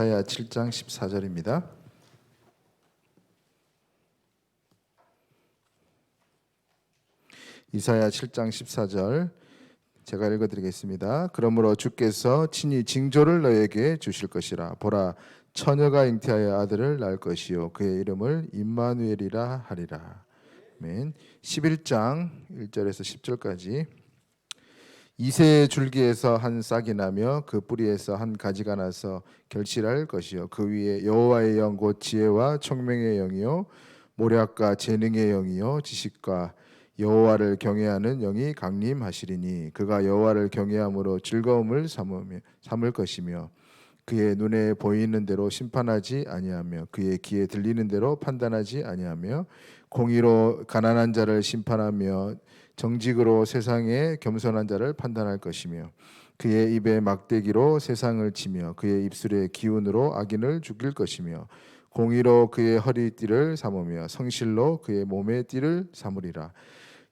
이사야 7장 14절입니다. 이사야 7장 14절 제가 읽어드리겠습니다. 그러므로 주께서 친히 징조를 너에게 주실 것이라. 보라, 처녀가 잉태하여 아들을 낳을 것이요 그의 이름을 임마누엘이라 하리라. 아멘. 11장 1절에서 10절까지. 이새의 줄기에서 한 싹이 나며 그 뿌리에서 한 가지가 나서 결실할 것이요 그 위에 여호와의 영 곧 지혜와 총명의 영이요 모략과 재능의 영이요 지식과 여호와를 경외하는 영이 강림하시리니 그가 여호와를 경외함으로 즐거움을 삼을 것이며 그의 눈에 보이는 대로 심판하지 아니하며 그의 귀에 들리는 대로 판단하지 아니하며 공의로 가난한 자를 심판하며 정직으로 세상의 겸손한 자를 판단할 것이며 그의 입에 막대기로 세상을 치며 그의 입술의 기운으로 악인을 죽일 것이며 공의로 그의 허리띠를 삼으며 성실로 그의 몸의 띠를 삼으리라.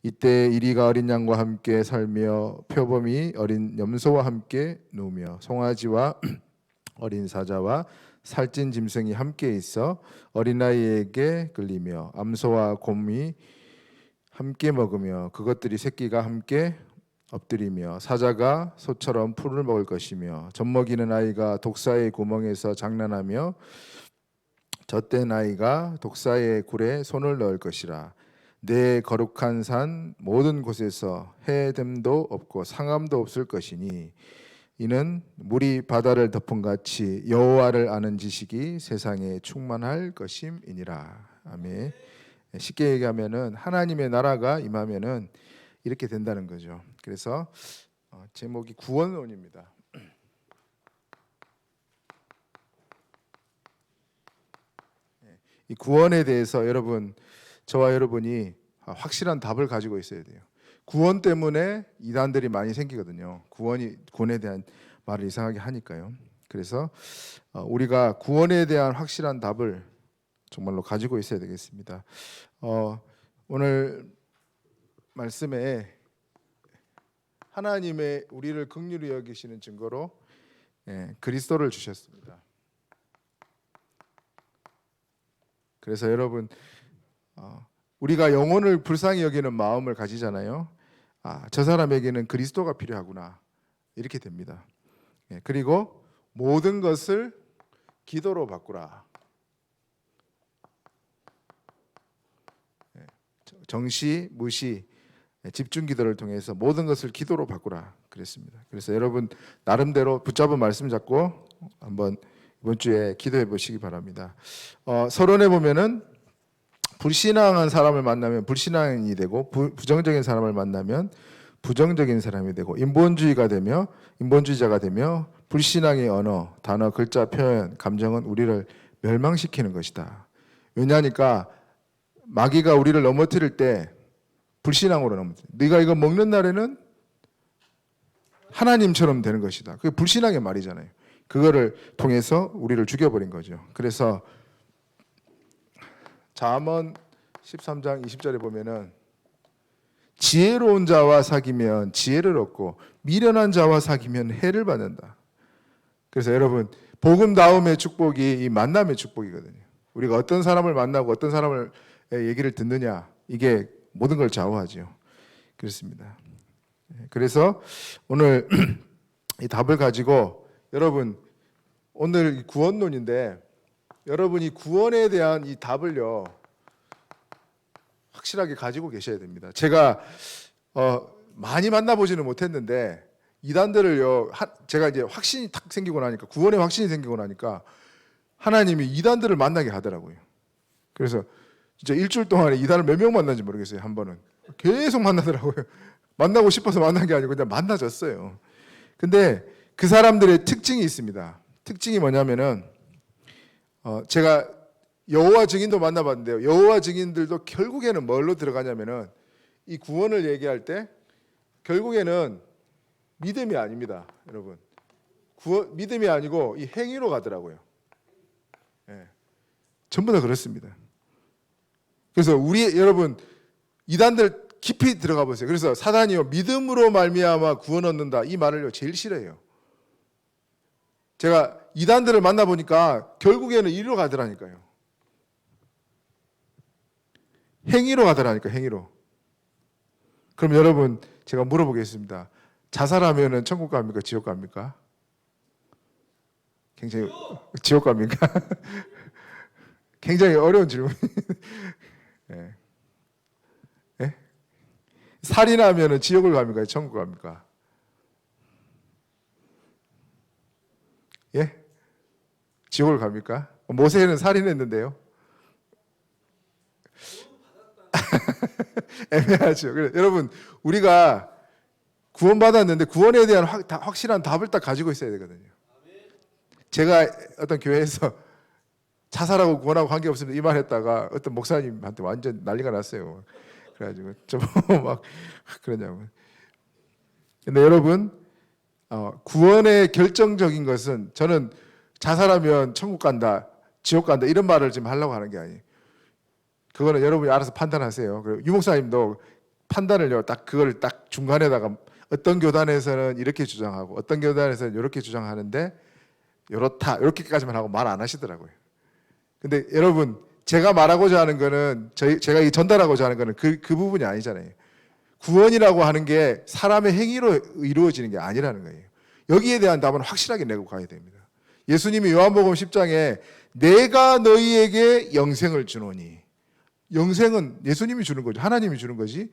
이때 이리가 어린 양과 함께 살며 표범이 어린 염소와 함께 누우며 송아지와 어린 사자와 살찐 짐승이 함께 있어 어린아이에게 끌리며 암소와 곰이 함께 먹으며 그것들이 새끼가 함께 엎드리며 사자가 소처럼 풀을 먹을 것이며 젖먹이는 아이가 독사의 구멍에서 장난하며 젖된 아이가 독사의 굴에 손을 넣을 것이라. 내 거룩한 산 모든 곳에서 해됨도 없고 상함도 없을 것이니 이는 물이 바다를 덮은 같이 여호와를 아는 지식이 세상에 충만할 것임이니라. 아멘. 쉽게 얘기하면은 하나님의 나라가 임하면은 이렇게 된다는 거죠. 그래서 제목이 구원론입니다. 이 구원에 대해서 저와 여러분이 확실한 답을 가지고 있어야 돼요. 구원 때문에 이단들이 많이 생기거든요. 구원에 대한 말을 이상하게 하니까요. 그래서 우리가 구원에 대한 확실한 답을 정말로 가지고 있어야 되겠습니다. 오늘 말씀에 하나님의 우리를 긍휼히 여기시는 증거로 그리스도를 주셨습니다. 그래서 여러분 우리가 영혼을 불쌍히 여기는 마음을 가지잖아요. 저 사람에게는 그리스도가 필요하구나 이렇게 됩니다. 그리고 모든 것을 기도로 바꾸라. 정시, 무시, 집중 기도를 통해서 모든 것을 기도로 바꾸라 그랬습니다. 그래서 여러분 나름대로 붙잡은 말씀 잡고 한번 이번 주에 기도해 보시기 바랍니다. 서론에 보면은 불신앙한 사람을 만나면 불신앙이 되고 부정적인 사람을 만나면 부정적인 사람이 되고 인본주의자가 되며 불신앙의 언어, 단어, 글자, 표현, 감정은 우리를 멸망시키는 것이다. 왜냐하니까 마귀가 우리를 넘어뜨릴 때 불신앙으로 넘어뜨려. 네가 이거 먹는 날에는 하나님처럼 되는 것이다. 그게 불신앙의 말이잖아요. 그거를 통해서 우리를 죽여버린 거죠. 그래서 잠언 13장 20절에 보면은 지혜로운 자와 사귀면 지혜를 얻고 미련한 자와 사귀면 해를 받는다. 그래서 여러분 복음 다음의 축복이 이 만남의 축복이거든요. 우리가 어떤 사람을 만나고 어떤 사람을 얘기를 듣느냐 이게 모든 걸 좌우하죠. 그렇습니다. 그래서 오늘 이 답을 가지고 여러분 오늘 구원론인데 여러분이 구원에 대한 이 답을요 확실하게 가지고 계셔야 됩니다. 제가 많이 만나보지는 못했는데 이단들을요 제가 이제 확신이 탁 생기고 나니까 구원의 확신이 생기고 나니까 하나님이 이단들을 만나게 하더라고요. 그래서 진짜 일주일 동안에 이단을 몇 명 만났는지 모르겠어요. 한 번은 계속 만나더라고요. 만나고 싶어서 만난 게 아니고 그냥 만나졌어요. 근데 그 사람들의 특징이 있습니다. 특징이 뭐냐면은 제가 여호와 증인도 만나봤는데요. 여호와 증인들도 결국에는 뭘로 들어가냐면은 이 구원을 얘기할 때 결국에는 믿음이 아닙니다, 여러분. 믿음이 아니고 이 행위로 가더라고요. 전부 다 그렇습니다. 그래서 여러분 이단들 깊이 들어가 보세요. 그래서 사단이요 믿음으로 말미암아 구원 얻는다 이 말을요 제일 싫어해요. 제가 이단들을 만나보니까 결국에는 이리로 가더라니까요. 행위로 가더라니까, 행위로. 그럼 여러분, 제가 물어보겠습니다. 자살하면은 천국 갑니까? 지옥 갑니까? 굉장히, 지옥 갑니까? 굉장히 어려운 질문. 네. 네? 살인하면은 지옥을 갑니까? 천국 갑니까? 예? 지옥을 갑니까? 모세는 살인했는데요. 애매하죠. 그래, 여러분, 우리가 구원받았는데 구원에 대한 확실한 답을 딱 가지고 있어야 되거든요. 제가 어떤 교회에서 자살하고 구원하고 관계없으면 이 말 했다가 어떤 목사님한테 완전 난리가 났어요. 그래가지고 좀 막 그러냐고. 근데 여러분, 구원의 결정적인 것은 저는 자살하면 천국 간다, 지옥 간다 이런 말을 지금 하려고 하는 게 아니에요. 그거는 여러분이 알아서 판단하세요. 그리고 유 목사님도 판단을요, 딱 그걸 딱 중간에다가 어떤 교단에서는 이렇게 주장하고 어떤 교단에서는 이렇게 주장하는데 이렇다 이렇게까지만 하고 말 안 하시더라고요. 근데 여러분, 제가 말하고자 하는 거는 제가 이 전달하고자 하는 거는 그 부분이 아니잖아요. 구원이라고 하는 게 사람의 행위로 이루어지는 게 아니라는 거예요. 여기에 대한 답은 확실하게 내고 가야 됩니다. 예수님이 요한복음 10장에 내가 너희에게 영생을 주노니, 영생은 예수님이 주는 거죠. 하나님이 주는 거지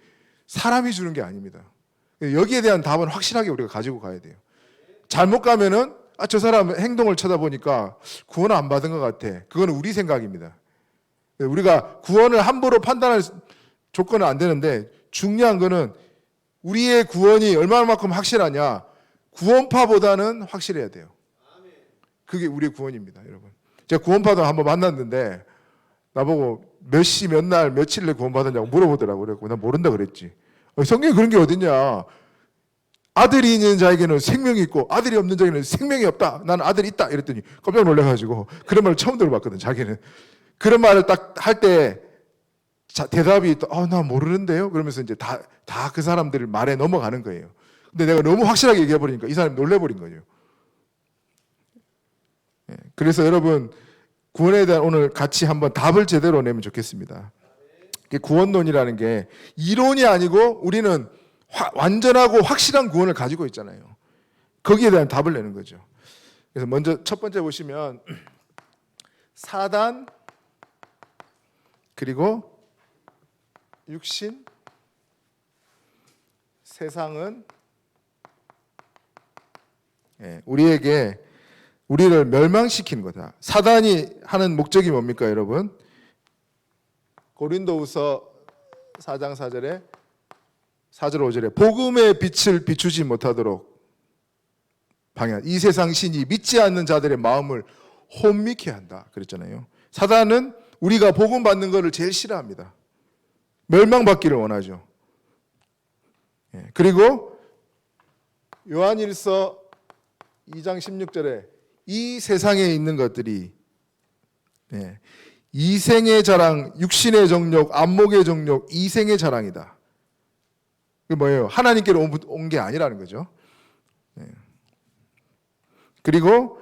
사람이 주는 게 아닙니다. 여기에 대한 답은 확실하게 우리가 가지고 가야 돼요. 잘못 가면은 저 사람 행동을 쳐다보니까 구원 안 받은 것 같아. 그거는 우리 생각입니다. 우리가 구원을 함부로 판단할 조건은 안 되는데 중요한 거는 우리의 구원이 얼마만큼 확실하냐. 구원파보다는 확실해야 돼요. 그게 우리의 구원입니다, 여러분. 제가 구원파도 한번 만났는데 나보고 몇 시, 몇 날, 며칠에 구원받았냐고 물어보더라고요. 그래서 난 모른다 그랬지. 성경에 그런 게 어딨냐. 아들이 있는 자에게는 생명이 있고 아들이 없는 자에게는 생명이 없다. 나는 아들이 있다. 이랬더니 깜짝 놀라가지고 그런 말을 처음 들어봤거든, 자기는. 그런 말을 딱 할 때 대답이 나 모르는데요. 그러면서 이제 다 그 사람들 말에 넘어가는 거예요. 근데 내가 너무 확실하게 얘기해버리니까 이 사람이 놀래버린 거죠. 그래서 여러분, 구원에 대한 오늘 같이 한번 답을 제대로 내면 좋겠습니다. 구원론이라는 게 이론이 아니고 우리는 완전하고 확실한 구원을 가지고 있잖아요. 거기에 대한 답을 내는 거죠. 그래서 먼저 첫 번째 보시면 사단 그리고 육신, 세상은 우리에게 우리를 멸망시키는 거다. 사단이 하는 목적이 뭡니까, 여러분? 고린도후서 4장 4절에 4절 5절에 복음의 빛을 비추지 못하도록 방해한 이 세상 신이 믿지 않는 자들의 마음을 혼미케 한다 그랬잖아요. 사단은 우리가 복음 받는 것을 제일 싫어합니다. 멸망받기를 원하죠. 그리고 요한일서 2장 16절에 이 세상에 있는 것들이 이생의 자랑, 육신의 정욕, 안목의 정욕, 이생의 자랑이다. 그게 뭐예요? 하나님께로 온 게 아니라는 거죠. 그리고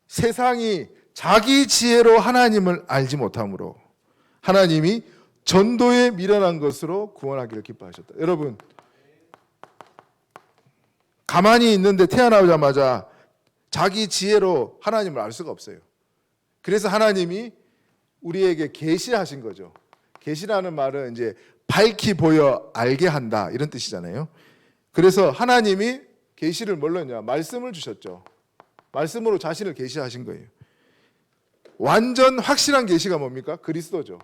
세상이 자기 지혜로 하나님을 알지 못함으로 하나님이 전도에 미련한 것으로 구원하기를 기뻐하셨다. 여러분, 가만히 있는데 태어나자마자 자기 지혜로 하나님을 알 수가 없어요. 그래서 하나님이 우리에게 계시하신 거죠. 계시라는 말은 이제 밝히 보여 알게 한다 이런 뜻이잖아요. 그래서 하나님이 계시를 뭘로 했냐? 말씀을 주셨죠. 말씀으로 자신을 계시하신 거예요. 완전 확실한 계시가 뭡니까? 그리스도죠.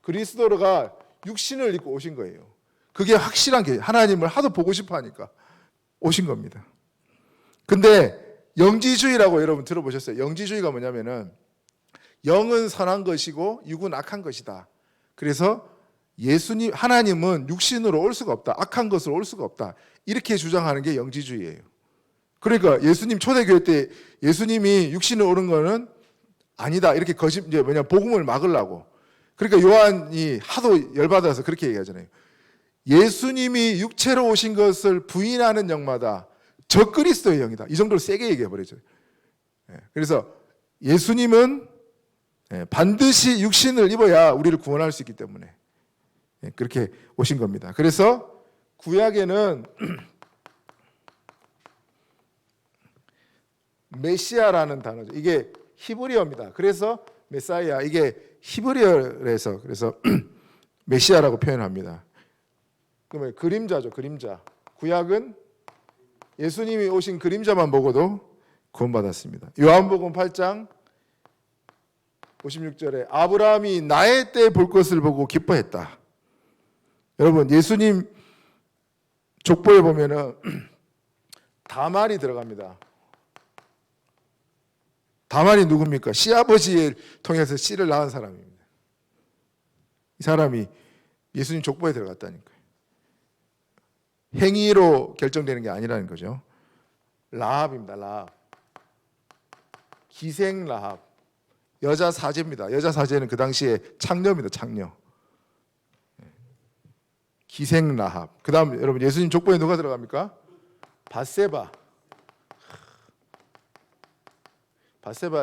그리스도가 육신을 입고 오신 거예요. 그게 확실한 계시. 하나님을 하도 보고 싶어 하니까 오신 겁니다. 근데 영지주의라고 여러분 들어보셨어요? 영지주의가 뭐냐면은 영은 선한 것이고 육은 악한 것이다. 그래서 하나님은 육신으로 올 수가 없다. 악한 것으로 올 수가 없다. 이렇게 주장하는 게 영지주의예요. 그러니까 예수님 초대교회 때 예수님이 육신으로 오는 거는 아니다. 이렇게 이제 복음을 막으려고. 그러니까 요한이 하도 열받아서 그렇게 얘기하잖아요. 예수님이 육체로 오신 것을 부인하는 영마다 저 그리스도의 영이다. 이 정도로 세게 얘기해 버리죠. 그래서 예수님은 반드시 육신을 입어야 우리를 구원할 수 있기 때문에 그렇게 오신 겁니다. 그래서 구약에는 메시아라는 단어죠. 이게 히브리어입니다. 그래서 메사이아, 이게 히브리어에서 그래서 메시아라고 표현합니다. 그러면 그림자죠, 그림자. 구약은 예수님이 오신 그림자만 보고도 구원받았습니다. 요한복음 8장 56절에 아브라함이 나의 때 볼 것을 보고 기뻐했다. 여러분, 예수님 족보에 보면은 다말이 들어갑니다. 다말이 누굽니까? 시아버지를 통해서 씨를 낳은 사람입니다. 이 사람이 예수님 족보에 들어갔다니까요. 행위로 결정되는 게 아니라는 거죠. 라합입니다. 라합. 기생 라합. 여자 사제입니다. 여자 사제는 그 당시에 창녀입니다. 창녀. 기생 라합. 그 다음 여러분 예수님 족보에 누가 들어갑니까? 밧세바.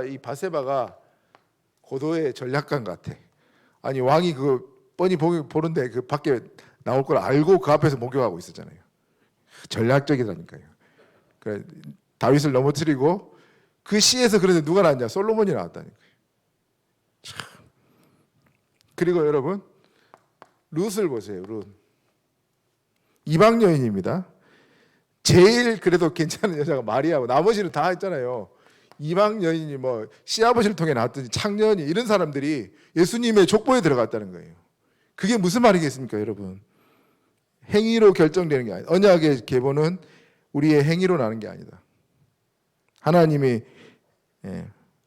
이 밧세바가 고도의 전략가 같아. 아니 왕이 그 뻔히 보는데 그 밖에 나올 걸 알고 그 앞에서 목욕하고 있었잖아요. 전략적이라니까요. 그래, 다윗을 넘어뜨리고 그 시에서 그런데 누가 나왔냐? 솔로몬이 나왔다니까요. 참. 그리고 여러분 룻을 보세요. 룻. 이방 여인입니다. 제일 그래도 괜찮은 여자가 마리아고 나머지는 다 있잖아요. 이방 여인이 뭐 시아버지를 통해 나왔더니 창녀니 이런 사람들이 예수님의 족보에 들어갔다는 거예요. 그게 무슨 말이겠습니까, 여러분? 행위로 결정되는 게 아니다. 언약의 계보는 우리의 행위로 나는 게 아니다. 하나님이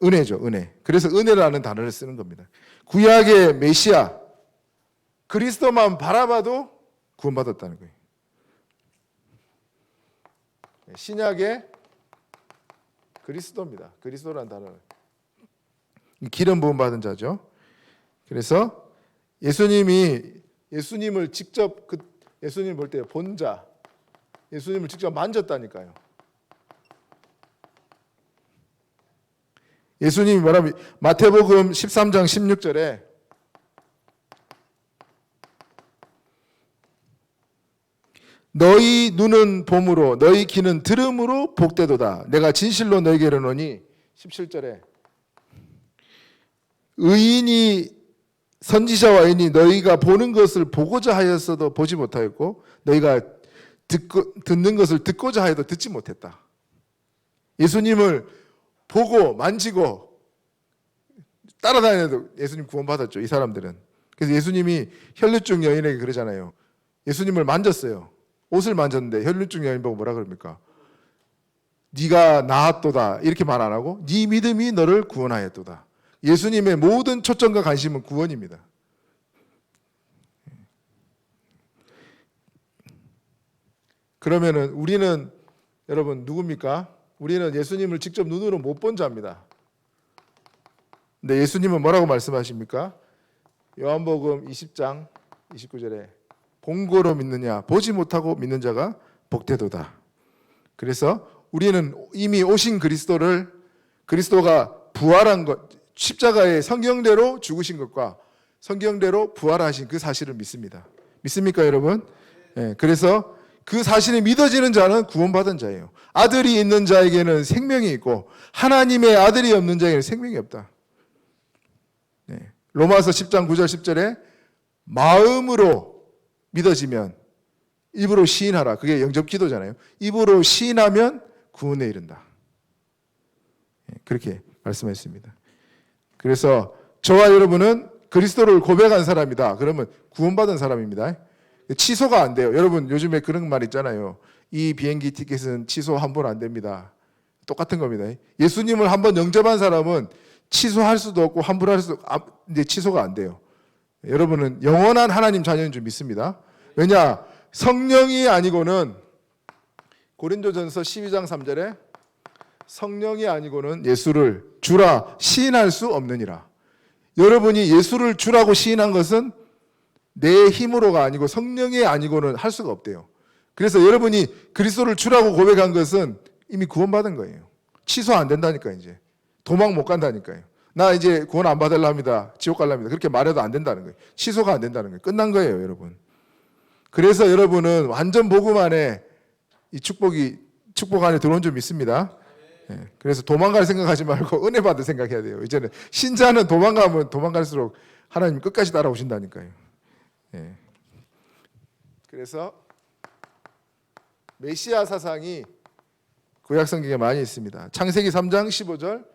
은혜죠, 은혜. 그래서 은혜라는 단어를 쓰는 겁니다. 구약의 메시아 그리스도만 바라봐도 구원받았다는 거예요. 신약의 그리스도입니다. 그리스도라는 단어는 기름 부음 받은 자죠. 그래서 예수님을 직접 예수님 볼 때 본 자, 예수님을 직접 만졌다니까요. 예수님이 뭐라면 마태복음 13장 16절에 너희 눈은 봄으로 너희 귀는 들음으로 복되도다. 내가 진실로 너희에게 이르노니 17절에 의인이 선지자와 의인이 너희가 보는 것을 보고자 하였어도 보지 못하였고 너희가 듣는 것을 듣고자 하여도 듣지 못했다. 예수님을 보고 만지고 따라다녀도 예수님 구원받았죠. 이 사람들은. 그래서 예수님이 혈류증 여인에게 그러잖아요. 예수님을 만졌어요. 옷을 만졌는데 혈류증 여인 보고 뭐라 그럽니까? 네가 나았도다 이렇게 말 안 하고 네 믿음이 너를 구원하였도다. 예수님의 모든 초점과 관심은 구원입니다. 그러면은 우리는 여러분 누굽니까? 우리는 예수님을 직접 눈으로 못 본 자입니다. 근데 예수님은 뭐라고 말씀하십니까? 요한복음 20장 29절에 본고로 믿느냐 보지 못하고 믿는 자가 복되도다. 그래서 우리는 이미 오신 그리스도가 부활한 것, 십자가의 성경대로 죽으신 것과 성경대로 부활하신 그 사실을 믿습니다. 믿습니까, 여러분? 네, 그래서 그 사실이 믿어지는 자는 구원받은 자예요. 아들이 있는 자에게는 생명이 있고 하나님의 아들이 없는 자에게는 생명이 없다. 네, 로마서 10장 9절 10절에 마음으로 믿어지면 입으로 시인하라. 그게 영접 기도잖아요. 입으로 시인하면 구원에 이른다. 그렇게 말씀했습니다. 그래서 저와 여러분은 그리스도를 고백한 사람이다. 그러면 구원받은 사람입니다. 취소가 안 돼요. 여러분 요즘에 그런 말 있잖아요. 이 비행기 티켓은 취소 환불 안 됩니다. 똑같은 겁니다. 예수님을 한번 영접한 사람은 취소할 수도 없고 환불할 수도 이제 취소가 안 돼요. 여러분은 영원한 하나님 자녀인 줄 믿습니다. 왜냐? 성령이 아니고는 고린도전서 12장 3절에 성령이 아니고는 예수를 주라 시인할 수 없느니라. 여러분이 예수를 주라고 시인한 것은 내 힘으로가 아니고 성령이 아니고는 할 수가 없대요. 그래서 여러분이 그리스도를 주라고 고백한 것은 이미 구원받은 거예요. 취소 안 된다니까 이제. 도망 못 간다니까요. 나 이제 구원 안 받으려 합니다. 지옥 갈랍니다. 그렇게 말해도 안 된다는 거예요. 취소가 안 된다는 거예요. 끝난 거예요, 여러분. 그래서 여러분은 완전 복음 안에 이 축복 안에 들어온 줄 믿습니다. 예, 그래서 도망갈 생각하지 말고 은혜 받을 생각해야 돼요. 이제는 신자는 도망가면 도망갈수록 하나님 끝까지 따라오신다니까요. 예. 그래서 메시아 사상이 구약 성경에 많이 있습니다. 창세기 3장 15절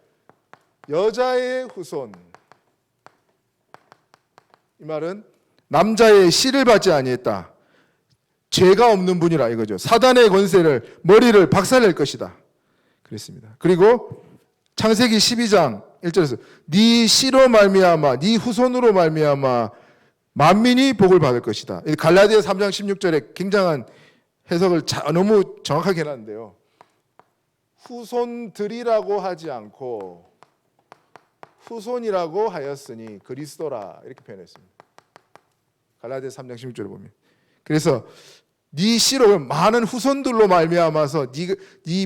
여자의 후손, 이 말은 남자의 씨를 받지 아니했다. 죄가 없는 분이라 이거죠. 사단의 권세를 머리를 박살낼 것이다. 그랬습니다. 그리고 창세기 12장 1절에서 네 씨로 말미암아 네 후손으로 말미암아 만민이 복을 받을 것이다. 갈라디아 3장 16절에 굉장한 해석을 너무 정확하게 해놨는데요. 후손들이라고 하지 않고 후손이라고 하였으니 그리스도라 이렇게 표현했습니다. 갈라디아 3장 16절에 보면. 그래서 네 씨로 많은 후손들로 말미암아서 네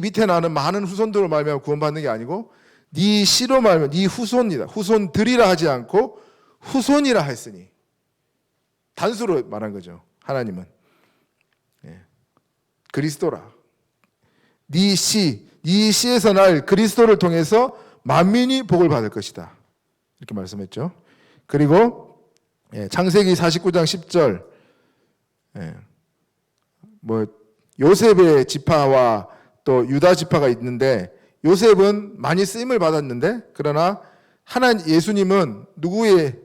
밑에 나는 많은 후손들로 말미암아 구원받는 게 아니고 네 씨로 말미암아 네 후손이다. 후손들이라 하지 않고 후손이라 했으니 단수로 말한 거죠. 하나님은 그리스도라. 네 씨에서 날 그리스도를 통해서 만민이 복을 받을 것이다. 이렇게 말씀했죠. 그리고 창세기 49장 10절 요셉의 지파와 또 유다 지파가 있는데 요셉은 많이 쓰임을 받았는데 그러나 예수님은 누구의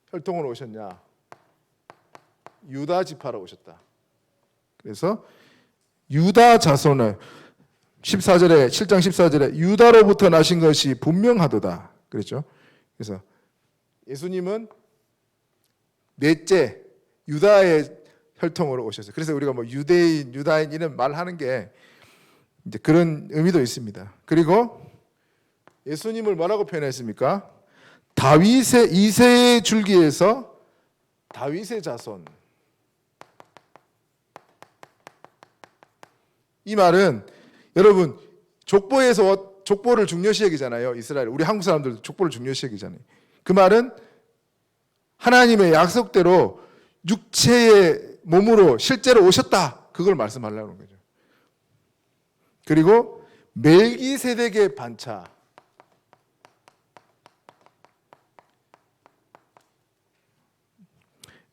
혈통으로 오셨냐? 유다 지파로 오셨다. 그래서 유다 자손을 7장 14절에 유다로부터 나신 것이 분명하도다. 그랬죠. 그래서 예수님은 넷째 유다의 혈통으로 오셨어요. 그래서 우리가 유대인 이런 말하는 게 이제 그런 의미도 있습니다. 그리고 예수님을 뭐라고 표현했습니까? 다윗의 이새의 줄기에서 다윗의 자손. 이 말은 여러분 족보에서 족보를 중요시 여기잖아요. 이스라엘 우리 한국 사람들도 족보를 중요시 여기잖아요. 그 말은 하나님의 약속대로 육체의 몸으로 실제로 오셨다. 그걸 말씀하려는 거죠. 그리고 멜기세덱의 반차.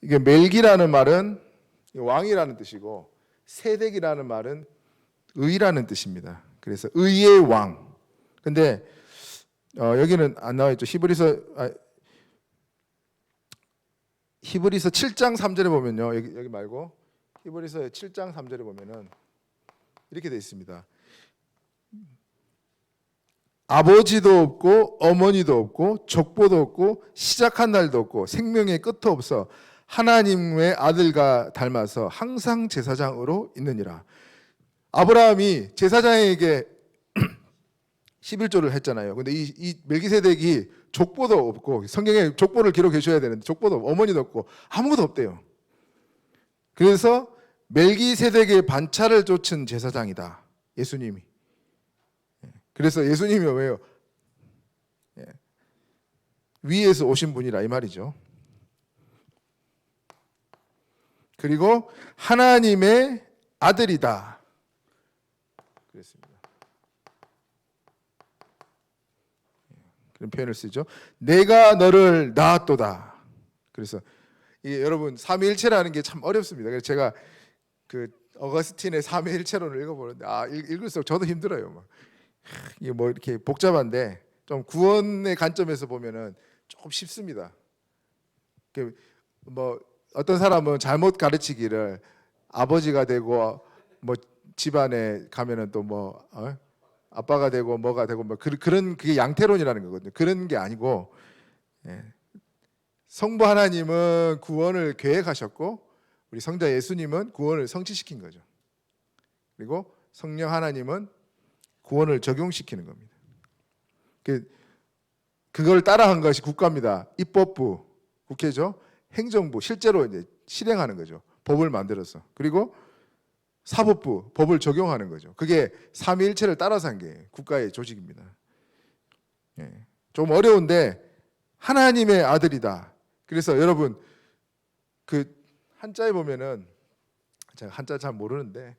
이게 멜기라는 말은 왕이라는 뜻이고 세덱이라는 말은 의라는 뜻입니다. 그래서 의의 왕. 근데 여기는 안 나와 있죠. 히브리서 7장 3절에 보면요. 여기 말고 히브리서 7장 3절에 보면은 이렇게 되어 있습니다. 아버지도 없고 어머니도 없고 족보도 없고 시작한 날도 없고 생명의 끝도 없어 하나님의 아들과 닮아서 항상 제사장으로 있느니라. 아브라함이 제사장에게 11조를 했잖아요. 근데 이 멜기세덱이 족보도 없고 성경에 족보를 기록해 줘야 되는데 족보도 없고 어머니도 없고 아무것도 없대요. 그래서 멜기세덱의 반차를 쫓은 제사장이다. 예수님이. 그래서 예수님이 왜요? 위에서 오신 분이라 이 말이죠. 그리고 하나님의 아들이다. 그랬습니다. 그런 표현을 쓰죠. 내가 너를 낳았도다. 그래서 여러분 삼위일체라는 게 참 어렵습니다. 그래서 제가 그 어거스틴의 삼위일체론을 읽어보는데 읽을수록 저도 힘들어요. 이게 이렇게 복잡한데 좀 구원의 관점에서 보면은 조금 쉽습니다. 어떤 사람은 잘못 가르치기를 아버지가 되고 집안에 가면은 또 아빠가 되고 뭐가 되고 그런 그게 양태론이라는 거거든요. 그런 게 아니고 성부 하나님은 구원을 계획하셨고 우리 성자 예수님은 구원을 성취시킨 거죠. 그리고 성령 하나님은 구원을 적용시키는 겁니다. 그걸 따라한 것이 국가입니다. 입법부, 국회죠. 행정부, 실제로 이제 실행하는 거죠. 법을 만들어서. 그리고 사법부, 법을 적용하는 거죠. 그게 삼위일체를 따라서 한 게 국가의 조직입니다. 좀 어려운데 하나님의 아들이다. 그래서 여러분 그 한자에 보면은 제가 한자 잘 모르는데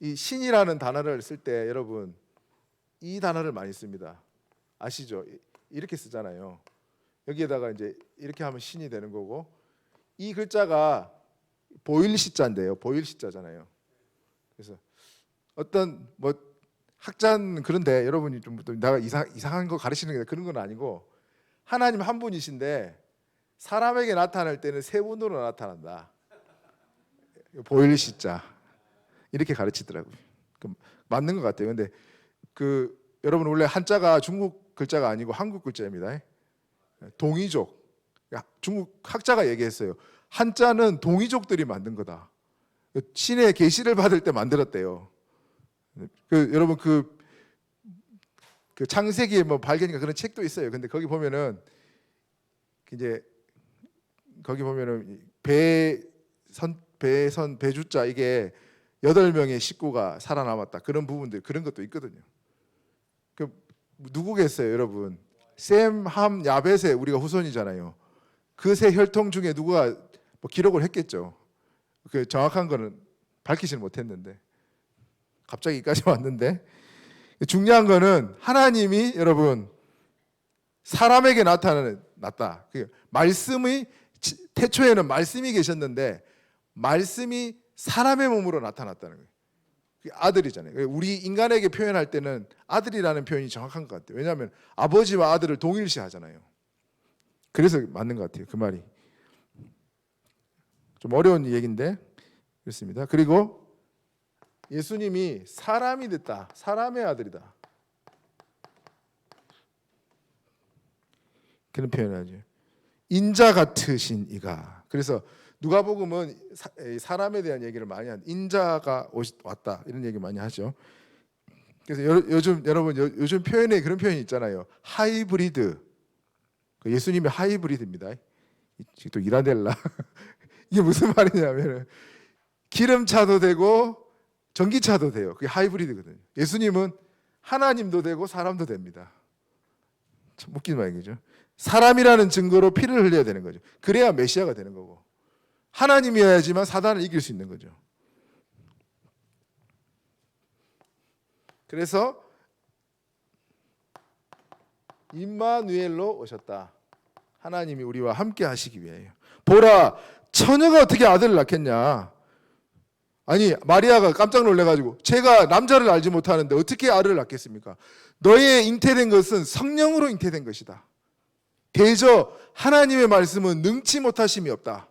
이 신이라는 단어를 쓸 때 여러분 이 단어를 많이 씁니다. 아시죠? 이렇게 쓰잖아요. 여기에다가 이제 이렇게 하면 신이 되는 거고 이 글자가 보일 시자인데요. 보일 시자잖아요. 그래서 어떤 뭐 학자는 그런데 여러분이 좀 내가 이상한 거 가르치는 게 그런 건 아니고 하나님 한 분이신데 사람에게 나타날 때는 세 분으로 나타난다. 보일 시자 이렇게 가르치더라고요. 맞는 것 같아요. 근데 그 여러분 원래 한자가 중국 글자가 아니고 한국 글자입니다. 동이족. 중국 학자가 얘기했어요. 한자는 동이족들이 만든 거다. 신의 계시를 받을 때 만들었대요. 여러분 그 창세기에 뭐 발견인가 그런 책도 있어요. 근데 거기 보면은 이제 거기 보면은 배주자 이게 8명의 식구가 살아남았다. 그런 부분들 그런 것도 있거든요. 누구겠어요, 여러분? 셈, 함, 야벳의 우리가 후손이잖아요. 그 세 혈통 중에 누가 뭐 기록을 했겠죠. 그 정확한 거는 밝히지는 못했는데 갑자기 여기까지 왔는데 중요한 거는 하나님이 여러분 사람에게 나타났다. 말씀이 태초에는 말씀이 계셨는데 말씀이 사람의 몸으로 나타났다는 거예요. 아들이잖아요. 우리 인간에게 표현할 때는 아들이라는 표현이 정확한 것 같아요. 왜냐하면 아버지와 아들을 동일시하잖아요. 그래서 맞는 것 같아요. 그 말이 좀 어려운 얘기인데 그렇습니다. 그리고 예수님이 사람이 됐다. 사람의 아들이다. 그런 표현을 하죠. 인자 같으신 이가. 그래서 누가복음은 사람에 대한 얘기를 많이 하는 인자가 왔다 이런 얘기 많이 하죠. 그래서 여러분 요즘 표현에 그런 표현이 있잖아요. 하이브리드. 예수님이 하이브리드입니다. 또 이라델라. 이게 무슨 말이냐면 기름차도 되고 전기차도 돼요. 그게 하이브리드거든요. 예수님은 하나님도 되고 사람도 됩니다. 참 웃긴 말이죠. 사람이라는 증거로 피를 흘려야 되는 거죠. 그래야 메시아가 되는 거고. 하나님이어야지만 사단을 이길 수 있는 거죠. 그래서 임마누엘로 오셨다. 하나님이 우리와 함께 하시기 위하여. 보라, 처녀가 어떻게 아들을 낳겠냐. 아니 마리아가 깜짝 놀래가지고 제가 남자를 알지 못하는데 어떻게 아들을 낳겠습니까? 너의 잉태된 것은 성령으로 잉태된 것이다. 대저 하나님의 말씀은 능치 못하심이 없다.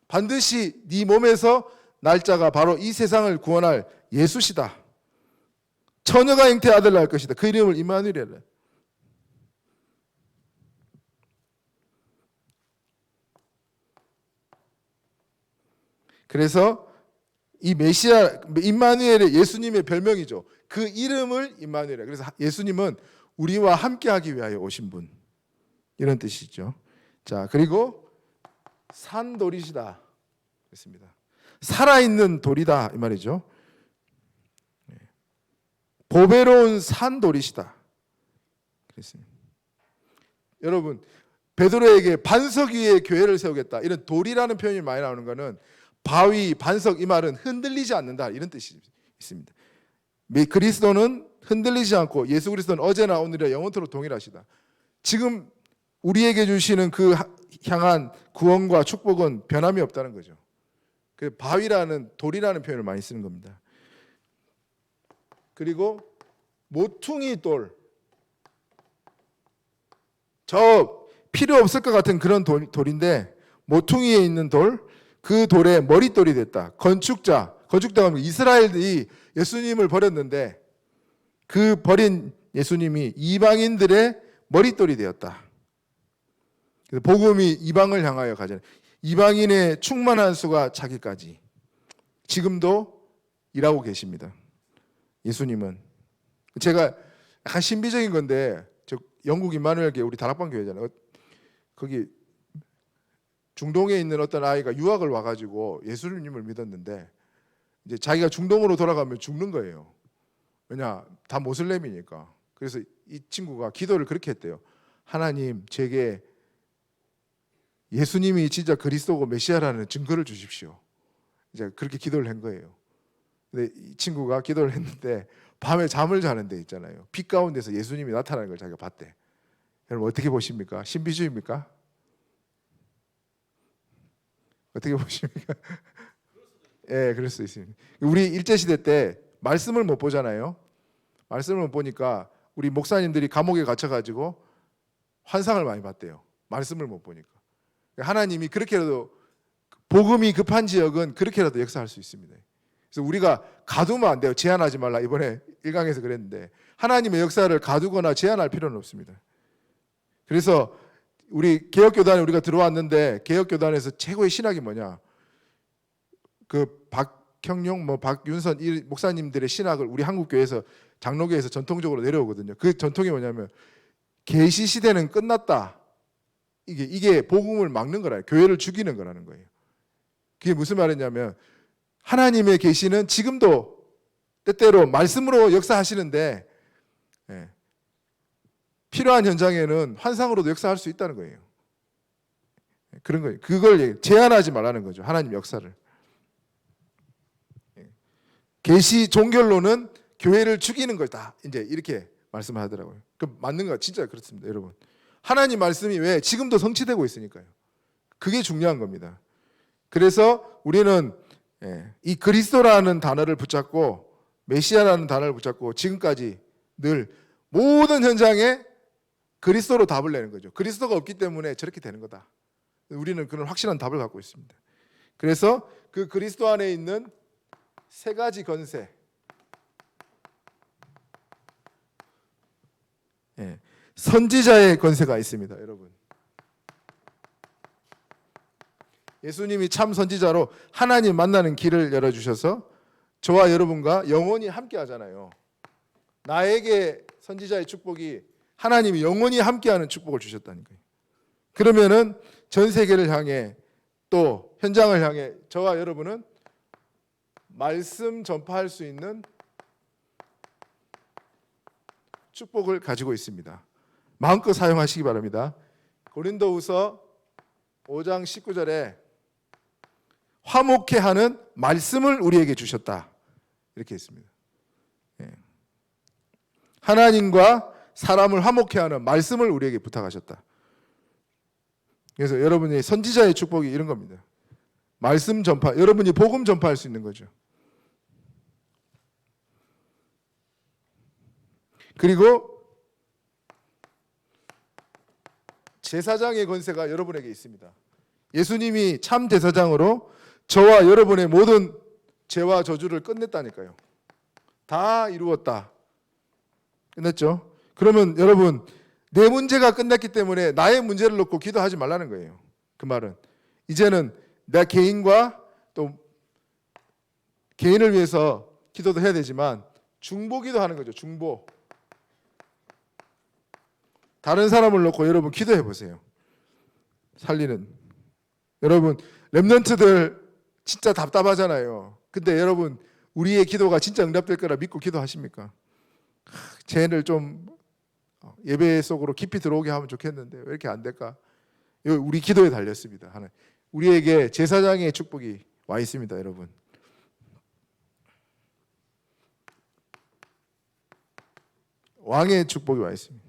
반드시 네 몸에서 날짜가 바로 이 세상을 구원할 예수시다. 처녀가 잉태 아들을 낳을 것이다. 그 이름을 임마누엘이라. 그래서 이 메시아 임마누엘의 예수님의 별명이죠. 그 이름을 임마누엘이라. 그래서 예수님은 우리와 함께하기 위하여 오신 분 이런 뜻이죠. 자 그리고 산돌이시다 그랬습니다. 살아있는 돌이다 이 말이죠. 보배로운 산돌이시다 그랬습니다. 여러분 베드로에게 반석 위에 교회를 세우겠다 이런 돌이라는 표현이 많이 나오는 것은 바위, 반석 이 말은 흔들리지 않는다 이런 뜻이 있습니다. 그리스도는 흔들리지 않고 예수 그리스도는 어제나 오늘이나 영원토록 동일하시다. 지금 우리에게 주시는 그 향한 구원과 축복은 변함이 없다는 거죠. 그 바위라는 돌이라는 표현을 많이 쓰는 겁니다. 그리고 모퉁이 돌, 저 필요 없을 것 같은 그런 돌인데 모퉁이에 있는 돌, 그 돌의 머릿돌이 됐다. 건축자가 이스라엘이 예수님을 버렸는데 그 버린 예수님이 이방인들의 머릿돌이 되었다. 그래서 복음이 이방을 향하여 가잖아요. 이방인의 충만한 수가 차기까지 지금도 일하고 계십니다. 예수님은 제가 약간 신비적인 건데 저 영국 임마누엘교회 우리 다락방 교회잖아요. 거기 중동에 있는 어떤 아이가 유학을 와가지고 예수님을 믿었는데 이제 자기가 중동으로 돌아가면 죽는 거예요. 왜냐 다 모슬렘이니까. 그래서 이 친구가 기도를 그렇게 했대요. 하나님, 제게 예수님이 진짜 그리스도고 메시아라는 증거를 주십시오. 이제 그렇게 기도를 한 거예요. 근데 이 친구가 기도를 했는데 밤에 잠을 자는데 있잖아요. 빛 가운데서 예수님이 나타나는 걸 자기가 봤대. 여러분 어떻게 보십니까? 신비주의입니까? 어떻게 보십니까? 예, 그럴 수 있습니다. 우리 일제시대 때 말씀을 못 보잖아요. 말씀을 못 보니까 우리 목사님들이 감옥에 갇혀가지고 환상을 많이 봤대요. 말씀을 못 보니까. 하나님이 그렇게라도 복음이 급한 지역은 그렇게라도 역사할 수 있습니다. 그래서 우리가 가두면 안 돼요. 제한하지 말라. 이번에 1강에서 그랬는데 하나님의 역사를 가두거나 제한할 필요는 없습니다. 그래서 우리 개혁교단에 우리가 들어왔는데 개혁교단에서 최고의 신학이 뭐냐? 그 박형용, 박윤선 이 목사님들의 신학을 우리 한국교회에서 장로교에서 전통적으로 내려오거든요. 그 전통이 뭐냐면 계시 시대는 끝났다. 이게 복음을 막는 거라요. 교회를 죽이는 거라는 거예요. 그게 무슨 말이냐면 하나님의 계시는 지금도 때때로 말씀으로 역사하시는데 필요한 현장에는 환상으로도 역사할 수 있다는 거예요. 그런 거예요. 그걸 제한하지 말라는 거죠. 하나님 역사를. 계시 종결론은 교회를 죽이는 거다. 이제 이렇게 말씀을 하더라고요. 그 맞는 거 진짜 그렇습니다, 여러분. 하나님 말씀이 왜 지금도 성취되고 있으니까요. 그게 중요한 겁니다. 그래서 우리는 이 그리스도라는 단어를 붙잡고 메시아라는 단어를 붙잡고 지금까지 늘 모든 현장에 그리스도로 답을 내는 거죠. 그리스도가 없기 때문에 저렇게 되는 거다. 우리는 그런 확실한 답을 갖고 있습니다. 그래서 그 그리스도 안에 있는 세 가지 권세, 선지자의 권세가 있습니다, 여러분. 예수님이 참 선지자로 하나님 만나는 길을 열어주셔서 저와 여러분과 영원히 함께 하잖아요. 나에게 선지자의 축복이 하나님이 영원히 함께하는 축복을 주셨다니까요. 그러면은 전 세계를 향해 또 현장을 향해 저와 여러분은 말씀 전파할 수 있는 축복을 가지고 있습니다. 마음껏 사용하시기 바랍니다. 고린도후서 5장 19절에 화목해 하는 말씀을 우리에게 주셨다. 이렇게 했습니다. 하나님과 사람을 화목해 하는 말씀을 우리에게 부탁하셨다. 그래서 여러분이 선지자의 축복이 이런 겁니다. 말씀 전파, 여러분이 복음 전파할 수 있는 거죠. 그리고 제사장의 권세가 여러분에게 있습니다. 예수님이 참 제사장으로 저와 여러분의 모든 죄와 저주를 끝냈다니까요. 다 이루었다. 끝냈죠? 그러면 여러분 내 문제가 끝났기 때문에 나의 문제를 놓고 기도하지 말라는 거예요. 그 말은 이제는 내 개인과 또 개인을 위해서 기도도 해야 되지만 중보 기도하는 거죠. 중보. 다른 사람을 놓고 여러분 기도해 보세요. 살리는. 여러분 렘넌트들 진짜 답답하잖아요. 근데 여러분 우리의 기도가 진짜 응답될 거라 믿고 기도하십니까? 쟤를 좀 예배 속으로 깊이 들어오게 하면 좋겠는데 왜 이렇게 안 될까? 우리 기도에 달렸습니다. 하나. 우리에게 제사장의 축복이 와 있습니다, 여러분. 왕의 축복이 와 있습니다.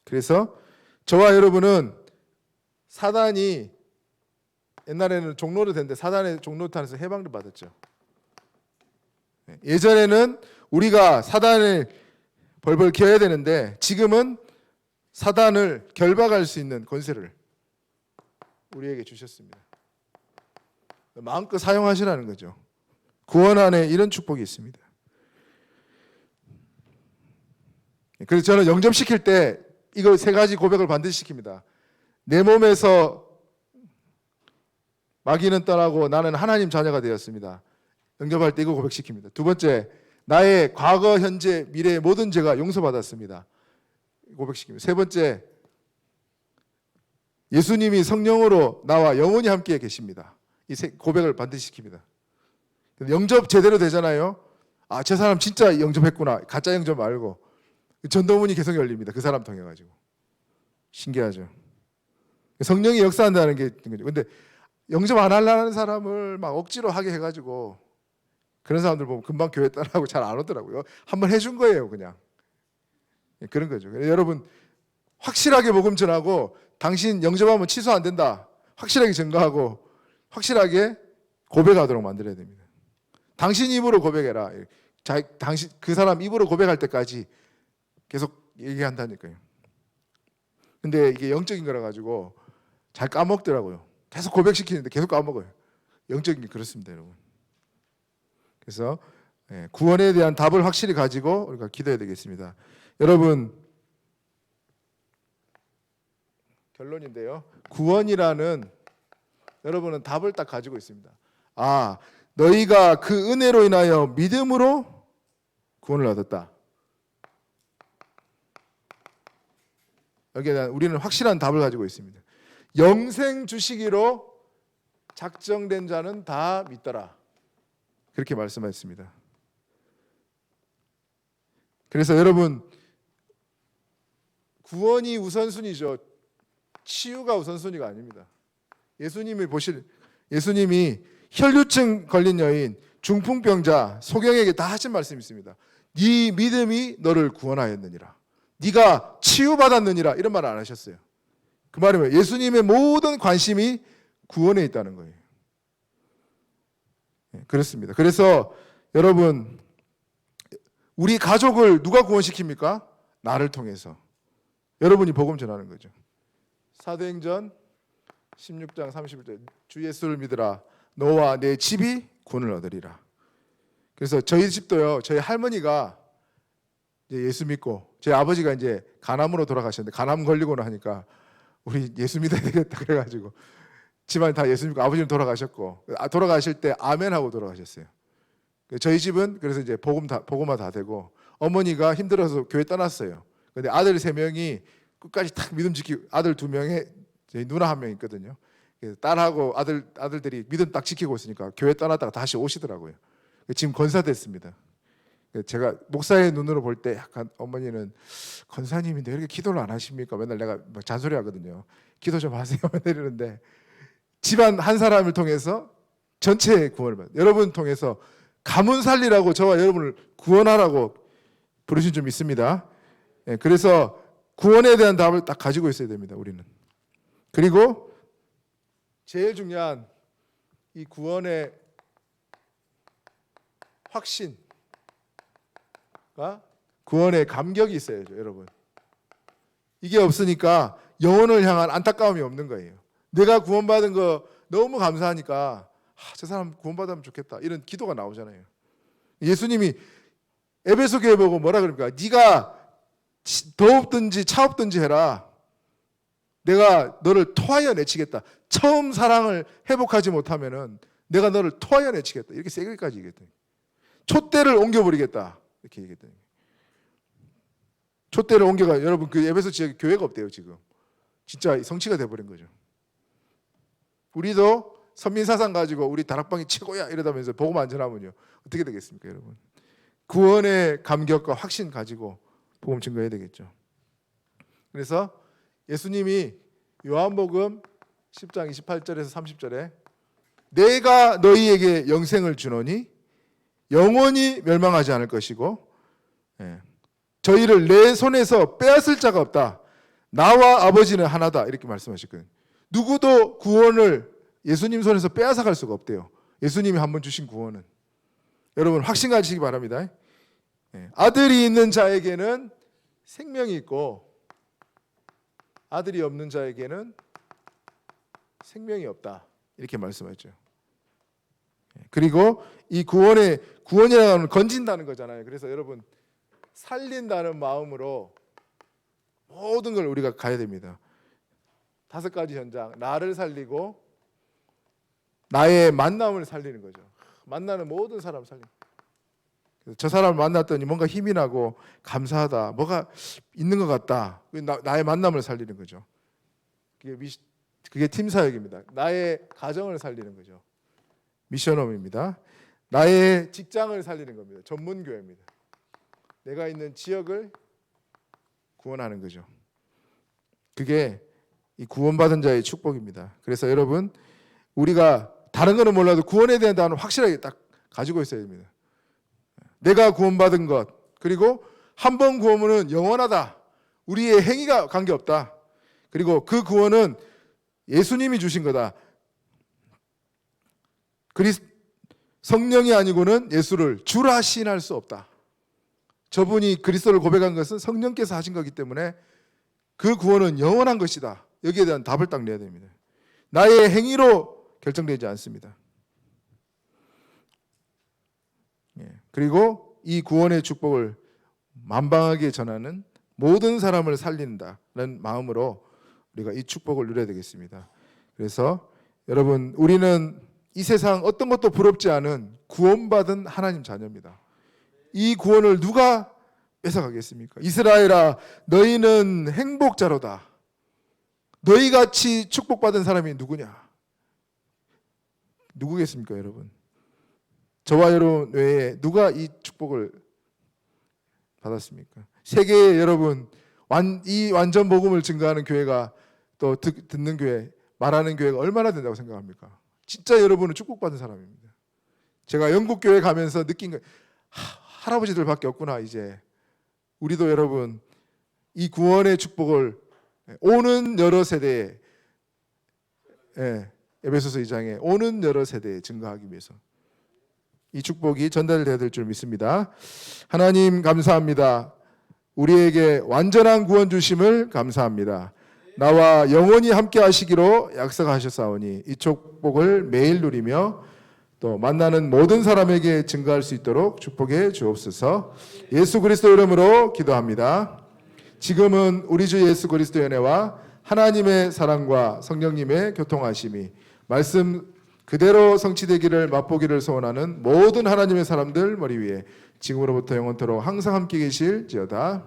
그래서 저와 여러분은 사단이 옛날에는 종로로 됐는데 사단의 종로탄에서 해방을 받았죠. 예전에는 우리가 사단을 벌벌 기어야 되는데 지금은 사단을 결박할 수 있는 권세를 우리에게 주셨습니다. 마음껏 사용하시라는 거죠. 구원 안에 이런 축복이 있습니다. 그래서 저는 영접시킬 때 이거 세 가지 고백을 반드시 시킵니다. 내 몸에서 마귀는 떠나고 나는 하나님 자녀가 되었습니다. 영접할 때 이거 고백시킵니다. 두 번째, 나의 과거, 현재, 미래의 모든 죄가 용서받았습니다. 고백시킵니다. 세 번째, 예수님이 성령으로 나와 영원히 함께 계십니다. 이 고백을 반드시 시킵니다. 영접 제대로 되잖아요. 아, 저 사람 진짜 영접했구나. 가짜 영접 말고 전도문이 계속 열립니다. 그 사람 통해 가지고. 신기하죠. 성령이 역사한다는 게 거죠. 근데 영접 안 하려는 사람을 막 억지로 하게 해가지고 그런 사람들 보면 금방 교회 따라하고 잘 안 오더라고요. 한번 해준 거예요, 그냥. 그런 거죠. 여러분 확실하게 복음 전하고 당신 영접하면 취소 안 된다. 확실하게 증거하고 확실하게 고백하도록 만들어야 됩니다. 당신 입으로 고백해라. 당신 그 사람 입으로 고백할 때까지 계속 얘기한다니까요. 근데 이게 영적인 거라 가지고 잘 까먹더라고요. 계속 고백시키는데 계속 까먹어요. 영적인 게 그렇습니다, 여러분. 그래서 구원에 대한 답을 확실히 가지고 우리가 기도해야 되겠습니다. 여러분, 결론인데요. 구원이라는 여러분은 답을 딱 가지고 있습니다. 아, 너희가 그 은혜로 인하여 믿음으로 구원을 얻었다. 여기에 대한 우리는 확실한 답을 가지고 있습니다. 영생 주시기로 작정된 자는 다 믿더라. 그렇게 말씀하셨습니다. 그래서 여러분 구원이 우선순위죠. 치유가 우선순위가 아닙니다. 예수님이 혈류증 걸린 여인, 중풍병자, 소경에게 다 하신 말씀이 있습니다. 네 믿음이 너를 구원하였느니라. 네가 치유받았느니라. 이런 말 안 하셨어요. 그 말이 뭐예요? 예수님의 모든 관심이 구원에 있다는 거예요. 그렇습니다. 그래서 여러분 우리 가족을 누가 구원시킵니까? 나를 통해서. 여러분이 복음 전하는 거죠. 사도행전 16장 31절 주 예수를 믿으라 너와 내 집이 구원을 얻으리라. 그래서 저희 집도요. 저희 할머니가 이제 예수 믿고 저희 아버지가 이제 간암으로 돌아가셨는데 간암 걸리고는 하니까 우리 예수 믿어야 되겠다 그래가지고 집안이 다 예수 믿고 아버지는 돌아가셨고 돌아가실 때 아멘 하고 돌아가셨어요. 저희 집은 그래서 이제 복음화 다 되고 어머니가 힘들어서 교회 떠났어요. 근데 아들 3명이 끝까지 딱 믿음 지키고 아들 2명에 저희 누나 1명 있거든요. 그래서 딸하고 아들들이 믿음 딱 지키고 있으니까 교회 떠났다가 다시 오시더라고요. 지금 권사됐습니다. 제가 목사의 눈으로 볼 때 약간 어머니는 권사님인데 이렇게 기도를 안 하십니까? 맨날 내가 막 잔소리하거든요. 기도 좀 하세요 이러는데 집안 한 사람을 통해서 전체의 구원을 받아요. 여러분 통해서 가문 살리라고 저와 여러분을 구원하라고 부르신 줄 믿습니다. 그래서 구원에 대한 답을 딱 가지고 있어야 됩니다. 우리는. 그리고 제일 중요한 이 구원의 확신, 구원의 감격이 있어야죠, 여러분. 이게 없으니까 영혼을 향한 안타까움이 없는 거예요. 내가 구원받은 거 너무 감사하니까 저 사람 구원받으면 좋겠다 이런 기도가 나오잖아요. 예수님이 에베소 교회 보고 뭐라 그럽니까? 네가 더웁든지 차옵든지 해라. 내가 너를 토하여 내치겠다. 처음 사랑을 회복하지 못하면은 내가 너를 토하여 내치겠다. 이렇게 세게까지 얘기했더니 촛대를 옮겨버리겠다. 이렇게 얘기했더니 촛대를 옮겨가 여러분 그 에베소 지역에 교회가 없대요 지금. 진짜 성취가 돼버린 거죠. 우리도 선민사상 가지고 우리 다락방이 최고야 이러다면서 복음 안 전하면요 어떻게 되겠습니까, 여러분? 구원의 감격과 확신 가지고 복음 증거해야 되겠죠. 그래서 예수님이 요한복음 10장 28절에서 30절에 내가 너희에게 영생을 주노니 영원히 멸망하지 않을 것이고 저희를 내 손에서 빼앗을 자가 없다. 나와 아버지는 하나다. 이렇게 말씀하셨거든요. 누구도 구원을 예수님 손에서 빼앗아갈 수가 없대요. 예수님이 한번 주신 구원은. 여러분 확신 가지시기 바랍니다. 아들이 있는 자에게는 생명이 있고 아들이 없는 자에게는 생명이 없다. 이렇게 말씀하죠. 그리고 이 구원이라는 건 건진다는 거잖아요. 그래서 여러분 살린다는 마음으로 모든 걸 우리가 가야 됩니다. 5가지 현장. 나를 살리고 나의 만남을 살리는 거죠. 만나는 모든 사람을 살리는 거죠. 저 사람을 만났더니 뭔가 힘이 나고 감사하다. 뭐가 있는 것 같다. 나의 만남을 살리는 거죠. 그게 팀 사역입니다. 나의 가정을 살리는 거죠. 미션홈입니다. 나의 직장을 살리는 겁니다. 전문 교회입니다. 내가 있는 지역을 구원하는 거죠. 그게 이 구원받은 자의 축복입니다. 그래서 여러분, 우리가 다른 거는 몰라도 구원에 대한 단어는 확실하게 딱 가지고 있어야 됩니다. 내가 구원받은 것, 그리고 한 번 구원은 영원하다. 우리의 행위가 관계없다. 그리고 그 구원은 예수님이 주신 거다. 성령이 아니고는 예수를 주라 시인할 수 없다. 저분이 그리스도를 고백한 것은 성령께서 하신 거기 때문에 그 구원은 영원한 것이다. 여기에 대한 답을 딱 내야 됩니다. 나의 행위로 결정되지 않습니다. 그리고 이 구원의 축복을 만방하게 전하는 모든 사람을 살린다는 마음으로 우리가 이 축복을 누려야 되겠습니다. 그래서 여러분, 우리는 이 세상 어떤 것도 부럽지 않은 구원받은 하나님 자녀입니다. 이 구원을 누가 뺏어가겠습니까? 이스라엘아, 너희는 행복자로다. 너희같이 축복받은 사람이 누구냐? 누구겠습니까, 여러분? 저와 여러분 외에 누가 이 축복을 받았습니까? 세계에 여러분, 이 완전 복음을 증거하는 교회가 또 듣는 교회, 말하는 교회가 얼마나 된다고 생각합니까? 진짜 여러분은 축복받은 사람입니다. 제가 영국 교회 가면서 느낀 거, 할아버지들밖에 없구나. 이제 우리도 여러분 이 구원의 축복을 오는 여러 세대에, 에베소서 2장에 오는 여러 세대에 증거하기 위해서 이 축복이 전달되어야 될 줄 믿습니다. 하나님 감사합니다. 우리에게 완전한 구원 주심을 감사합니다. 나와 영원히 함께 하시기로 약속하셨사오니 이 축복을 매일 누리며 또 만나는 모든 사람에게 증거할 수 있도록 축복해 주옵소서. 예수 그리스도 이름으로 기도합니다. 지금은 우리 주 예수 그리스도의 은혜와 하나님의 사랑과 성령님의 교통하심이 말씀 그대로 성취되기를 맛보기를 소원하는 모든 하나님의 사람들 머리 위에 지금으로부터 영원토록 항상 함께 계실지어다.